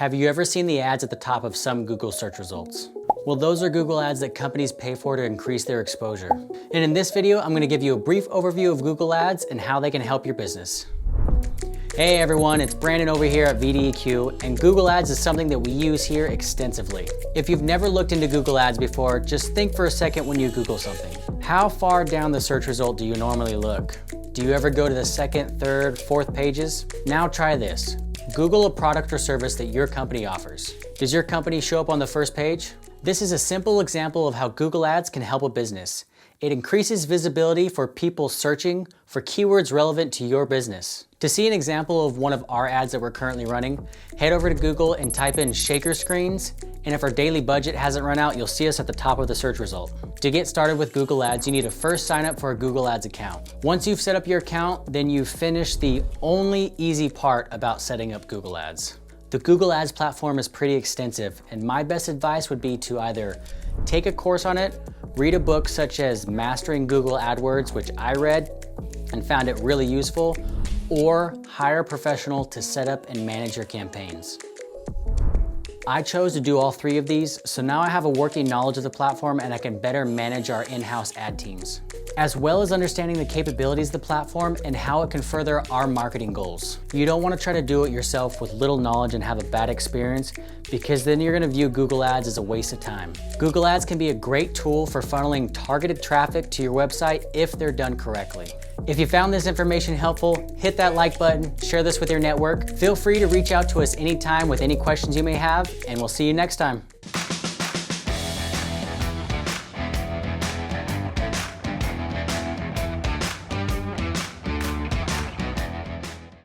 Have you ever seen the ads at the top of some Google search results? Well, those are Google ads that companies pay for to increase their exposure. And in this video, I'm gonna give you a brief overview of Google ads and how they can help your business. Hey everyone, it's Brandon over here at VDEQ, and Google Ads is something that we use here extensively. If you've never looked into Google Ads before, just think for a second when you Google something. How far down the search result do you normally look? Do you ever go to the second, third, fourth pages? Now try this. Google a product or service that your company offers. Does your company show up on the first page? This is a simple example of how Google Ads can help a business. It increases visibility for people searching for keywords relevant to your business. To see an example of one of our ads that we're currently running, head over to Google and type in shaker screens, and if our daily budget hasn't run out, you'll see us at the top of the search result. To get started with Google Ads, you need to first sign up for a Google Ads account. Once you've set up your account, then you've finished the only easy part about setting up Google Ads. The Google Ads platform is pretty extensive, and my best advice would be to either take a course on it, read a book such as Mastering Google AdWords, which I read and found it really useful, or hire a professional to set up and manage your campaigns. I chose to do all three of these, so now I have a working knowledge of the platform and I can better manage our in-house ad teams, as well as understanding the capabilities of the platform and how it can further our marketing goals. You don't want to try to do it yourself with little knowledge and have a bad experience, because then you're going to view Google Ads as a waste of time. Google Ads can be a great tool for funneling targeted traffic to your website if they're done correctly. If you found this information helpful, hit that like button, share this with your network. Feel free to reach out to us anytime with any questions you may have, and we'll see you next time.